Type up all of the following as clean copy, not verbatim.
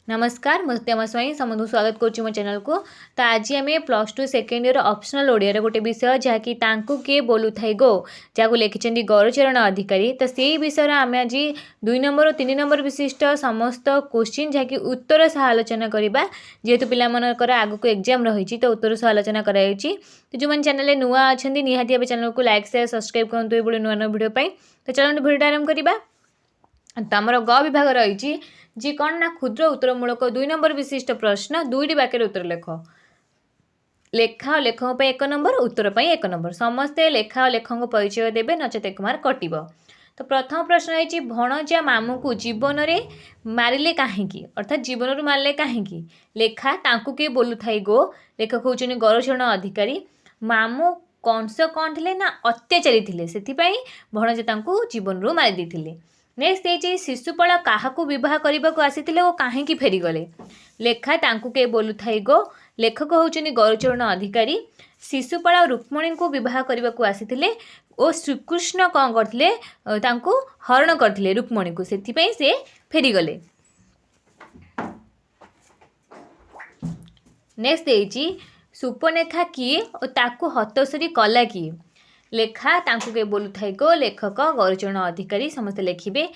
नमस्कार मुझे स्वाई समस्त स्वागत करुच्ची मो चैनल को। तो आज आम +2 सेकेंड इयर ऑप्शनल ओडिया गोटे विषय जहाँकि तांकु किए बोलू थाई गो जहाँ लिखिं गौरचरण अधिकारी। तो से विषय आम आज 2 नंबर और 3 नंबर विशिष्ट समस्त क्वेश्चन जहाँकि उत्तर सह आलोचना करवा जेहेतु पिलामनकर आग को एग्जाम रही तो उत्तर सह आलोचना कराई। तो जो मैंने चैनल नुआ अच्छा निहाती चैनल को लाइक शेयर सब्सक्राइब करूँ ये नुआ नुआ वीडियो। तो चलो वीडियो आरंभ करवा। तो आमर ग विभाग रही जी कौन ना क्षुद्र उत्तरमूलक 2 नंबर विशिष्ट प्रश्न 2टी वाक्य उत्तर लेख। लेखा और लेखक एक नंबर उत्तर पर 1 नंबर समस्ते लेखा और लेखक परिचय देवे नचेत 1 मार्क कटिब। तो प्रथम प्रश्न है भणजा मामू को जीवन में मारिले कहीं अर्थात जीवन मारे कहीं। लेखा तांकु किए बोलू थाई गो लेखक होचनी गौरचरण अधिकारी। मामू कंस कौन थे ना अत्याचारी थे से भणजा तांकु जीवन रू मारी देथिले। नेक्स्ट ये शिशुपाल क्या बह करने को आसी और कहीं फेरीगले। लेखा तांकु के बोलू थाई गो लेखक होचनी गौरचरण अधिकारी। शिशुपाल रुक्मणी को बह करने को आसी और श्रीकृष्ण कौन करते हरण करते रुक्मणी को से फेरीगले। नेक्स्ट ये सुपर्णरेखा किए और ताकू हतोसरी कला किए। लेखा तांकु के बोलू थाई गो लेखक गौरचरण अधिकारी समस्त लिखिबे।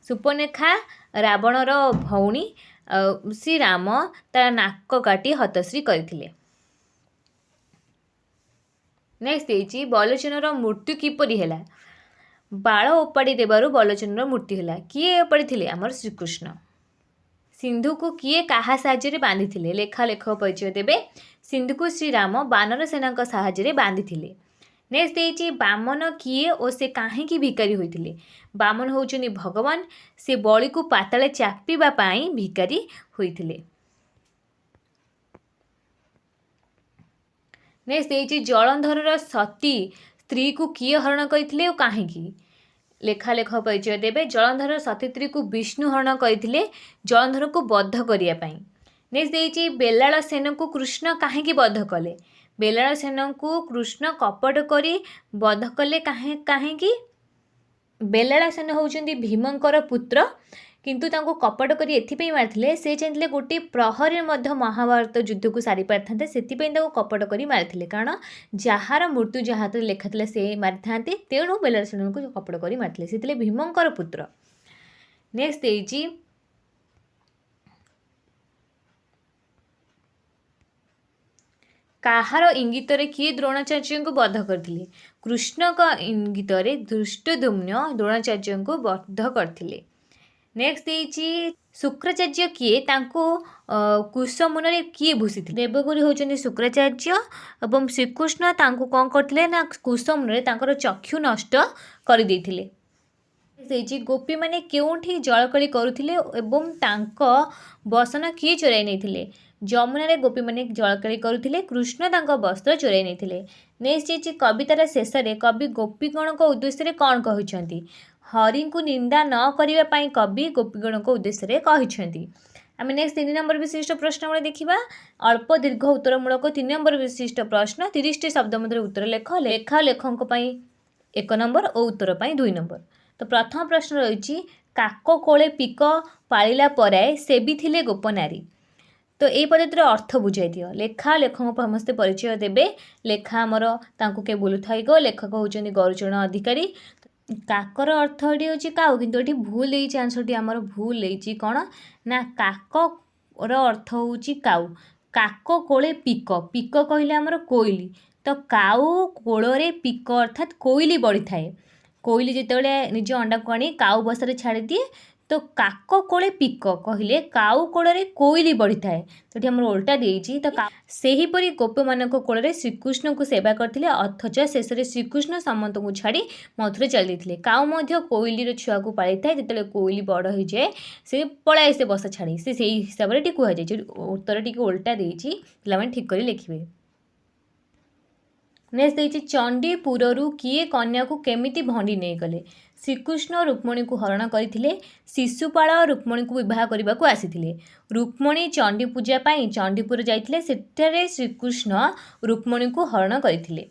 सुपर्णरेखा रावणर भौणी श्री राम तार नाक काटी हतश्री करथिले। नेक्स्ट ये बलोचनर मृत्यु किपरि हैला। बाळ ओपाड़ी देबारु बलोचनर मृत्यु हैला। किए ओपाड़ी थिले आमर श्रीकृष्ण। सिंधु को किए काहा साहाय्य बांधिथिले। लेखा लेखक परिचय देबे। सिंधु को श्री राम बानर सेना साहाय्य बांधिथिले। नेक्स्ट ये बामन किए और से कहीं भिकारी होते। बामन होचनी भगवान से बलि को पाताले चापिबा पाई भिकारी होते। नेक्स्ट ये जलंधर सती स्त्री को किए हरण करते और कहीं। लेखा लेख परिचय देवे। जलंधर सती स्त्री को विष्णु हरण करते जलंधर को बद्ध करने। नेक्स्ट ये बेलाल सेन को कृष्ण कहीं बद्ध कले। बेलाल सेन को कृष्ण कपट करी बध कले कहीं। बेलाल सेन होउचंदी भीमंकर पुत्र किंतु तांको कपट करी एथिपई मारथिले से चाहते गोटे प्रहरी मध्य महाभारत युद्ध को सारी पारिथांते सेथिपई तांको कपट करी मारथिले कारण जहार मृत्यु जहाँ लेखा थिले से मारिथांते तेणु बेलाल सेन को कपट करी मारथिले सेथिले भीमंकर पुत्र। नेक्स्ट ये कहार इंगित किए द्रोणाचार्य को बध करथिले। कृष्ण का इंगित धृष्टद्युम्न द्रोणाचार्य को बध करथिले। नेक्स्ट ये शुक्राचार्य किए तांको कुशमुन किए भूसी देवगुरु होचनी शुक्राचार्य एवं श्रीकृष्ण तांको कौन करथिले ना कुशमुन तांकर चक्षु नष्ट कर देथिले। गोपी माने केउठी जलकली करुथिले एवं तांको बसन किए चोराई नैथिले। जमुना गोपी माने जलकली करुथिले कृष्ण तांको वस्त्र चोराई नैथिले। नेक्स्ट ये कवितार शेष में कवि गोपीगण को उद्देश्य कौन कहते हरि को निंदा न करने कवि गोपीगण को उद्देश्य कहते। आम नेक्स्ट 3 नंबर विशिष्ट प्रश्न देखा। अल्प दीर्घ उत्तरमूलक 3 नंबर विशिष्ट प्रश्न 30टी शब्द मध्य उत्तर लेख। लेखा लेखक 1 नंबर और उत्तर 2 नंबर। तो प्रथम प्रश्न रही काक कोले पिक पालिला पराए से भी थिले गोपनारी। तो ये पद्धतिर अर्थ बुझाई दियो। लेखा लेखक समस्ते परिचय देवे। लेखा आमर तांकु के बोलू थाई गो लेखक होचनी गौरचरण अधिकारी। काकर अर्थ ये हूँ काउ किंतु ये भूल आंसर आमर भूल कौन ना काकर अर्थ हूँ काउ। काक कोले पिक पिक कहले आमर कोइली तो काउ कोଳରେ पिक अर्थात कोइली बढ़ी थाए। कोइली जितेबाला निज अंडा को आनी काउ बसारे छाड़ी दिए तो काक कोले पिक कहले काउ कोଳରେ कोइली बढ़ी थाए। तो ये उल्टा देती तो सेहीपरि गोप मान कोଳରେ श्रीकृष्ण को सेवा करते अथच शेष में श्रीकृष्ण समंत को छाड़ी मथुरा चली जाते। काउ मध्य कोइलीर छुआ को पाली थाए जिते कोइली बड़ हो जाए से पलाए से बसा छाड़ी से हिसाब से कहुए। उत्तर टी उल्टा देती पे ठीक कर लिखे। नेक्स्ट देखिए चंडीपुरु किए कन्या को केमिति भंडी नहीं गले। श्रीकृष्ण रुक्मणी को हरण करते। शिशुपाल रुक्मणी को बह करने को आसी। रुक्मणी चंडी पूजा चंडीपुर जाते सेठारे श्रीकृष्ण रुक्मणी को हरण करते।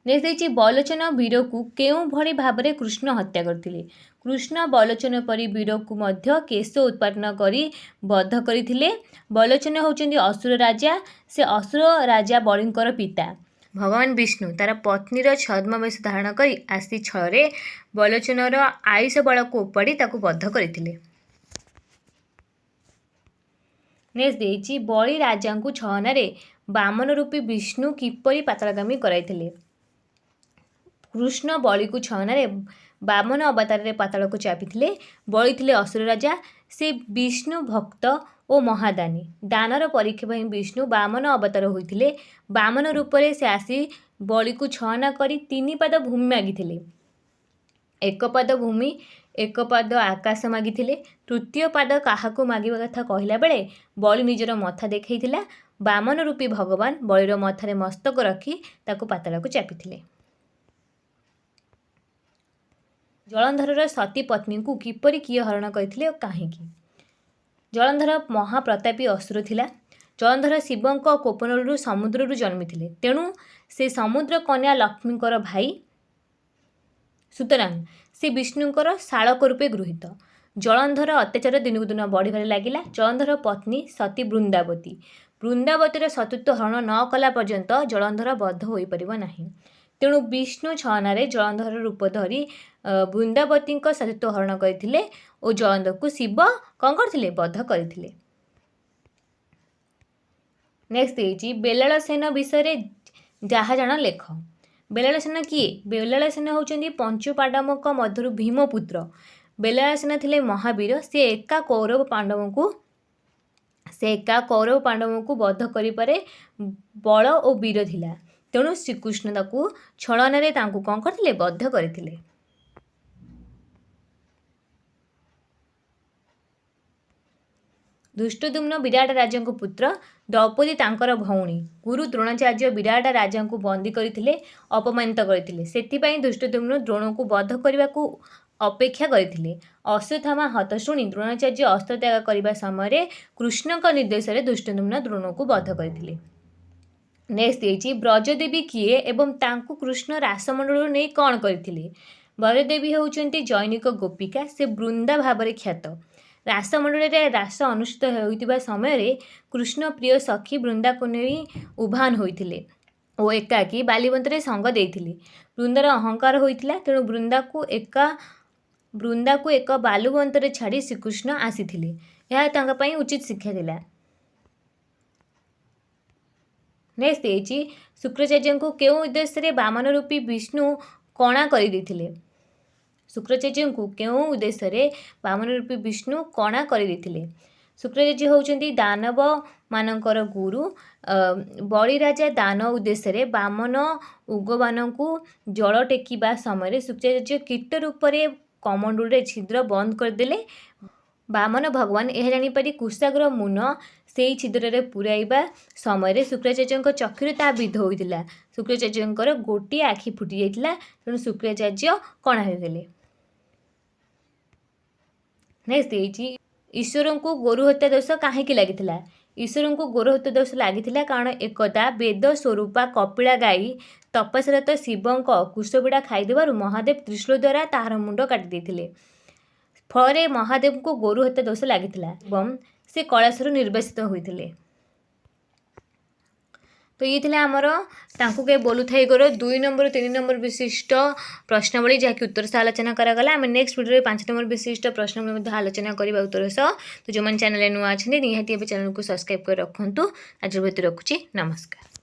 नेक्स्ट देखिए बलोचन वीर को केउं भली भाव में कृष्ण हत्या करते। कृष्ण बलोचन परी वीर को मध्य केश उत्पादन करी बध करथिले। बलोचन होउचंदी असुर राजा, से असुर राजा बलिंकर पिता। भगवान विष्णु तार पत्नीर छद्मवेश धारण करी आसी छळे बलोचनर आयुष बल को उपाड़ी ताकू बध करथिले। नेक्स्ट देइछि बलि राजा को छलना बामन रूपी विष्णु किपरि पातालगामी कराइथिले। कृष्ण बलि को छलना बामन अवतार रे पाताल को चापिथिले। बलि थिले असुर राजा, से विष्णु भक्त और महादानी। दानर परीक्षा ପାଇଁ विष्णु बामन अवतार होइथिले। बामन रूप रे से आसी बलि को छलना करी 3 पाद भूमि मागिथिले। 1 पाद भूमि, 1 पाद आकाश मागिथिले। तृतीय पाद काहाकू मागिबा कथा कहला बेले बलि निजर मथा देखैथिला। बामन रूपी भगवान बलिर मथारे मस्तक रखी ताकू पाताल को चापिथिले। जलंधर सती पत्नी को किपरि किए हरण करथिले और काहेकि। जलंधर महाप्रतापी असुर थिला। जलंधर शिवंक कोपनलु समुद्ररु जन्मिथिले। तेणु से समुद्र कन्या लक्ष्मीकर भाई, सुतरां से विष्णुकर शालक रूपे गृहीत। जलंधर अत्याचार दिनकू दिन बढ़िबारे लागिला। जलंधर पत्नी सती बृंदावतीर सतीत्व हरण न कला पर्यंत जलंधर बद्ध होई परिबो नाही। तेणु विष्णु छलना जलंधर रूप धरी बृंदावती सतीत्व हरण करथिले और जलंधर को शिव कौन करथिले बद्ध करथिले। नेक्स्ट देइछि बेलालसेन विषय जहाँ जान लेख। बेलालसेन किए? बेलालसेन होउचंदी पंचुपांडवक मध्यरु भीमपुत्र। बेलालसेन थिले महावीर। से एका कौरव पांडवों को बद्ध करि पारे बल और वीर थिला। तेणु श्रीकृष्ण ताकू छलना तांकू कौन करथिले बद्ध करथिले। दुष्टदुम्न विराट राजा को पुत्र, द्रौपदी तांकर भौणी। गुरु द्रोणाचार्य विराट राजा को बंदी करथिले, अपमानित करथिले। सेथिपाई दुष्टदुम्न द्रोण को बद्ध करने को अपेक्षा करथिले। अश्वत्थामा हत शुणी द्रोणाचार्य अस्त्र त्याग करने समय कृष्ण निर्देश में दुष्टदुम्न द्रोण को बद्ध करथिले। नेक्स्ट देइछि ब्रजदेवी किए एवं तांकू कृष्ण रासमंडल नहीं कौन करथिले। ब्रजदेवी होउचंती जैनिक गोपिका। से वृंदा भाव में ख्यात। रासमंडल में रास अनुष्ठित होइतिबा समय कृष्ण प्रिय सखी वृंदा को नहीं उभान होइथिले और एकाकी बालीवंतरे संग देइथिले। वृंदार अहंकार होइथिला। तेणु वृंदा को एक बालुवंतरे छाड़ी श्रीकृष्ण आसीथिले। यह तांका पई उचित शिक्षा दिला। नेक्स्ट देइछि शुक्राचार्य को केउ उद्देश्य बामन रूपी विष्णु कणा कर देथिले। शुक्राचार्य को केउ उद्देश्य बामन रूपी विष्णु कणा कर देथिले। शुक्राचार्य होउचंती दानव मानकर गुरु। बलि राजा दान उद्देश्य बामन उग्रवान को जल टेकिबा समय शुक्राचार्य कीट रूप से कमंडल छिद्र बंद करदेले। बामन भगवान यह जानीपारी कुशाग्र मुन से छिद्र पुराइबा समय शुक्राचार्य चक्षुरे ता विध होइतिला। शुक्राचार्य गोटे आखि फुटी जाइतिला। तेणु शुक्राचार्य कणा होइतिले। नेक्स्ट देइछि ईश्वर को गोरु हत्या दोष काहेकि लागिथिला। ईश्वर को गोरु हत्या दोष लागिथिला कारण एकदा वेद स्वरूपा कपिला गाई तपस्यारत शिवंक कुशबिड़ा खाइदेबारु महादेव त्रिशूल द्वारा ताहार मुंड काटि देथिले। फल महादेव को गोरु हत्या दोष लागिथिला एवं से कैलाशरु निर्वासित होइथिले। तो ये थिला हमर तांकु के बोलु थाई गोर 2 नंबर 3 नंबर विशिष्ट प्रश्नावली जहाँकि उत्तर से आलोचना करागला। आम नेक्स्ट वीडियो 5 नंबर विशिष्ट प्रश्नावली मध्य आलोचना करबा उत्तर सह। तो जो मन चैनल नुआ अछन निहाती चैनल को सब्सक्राइब कर रखंतु। आज रखुची नमस्कार।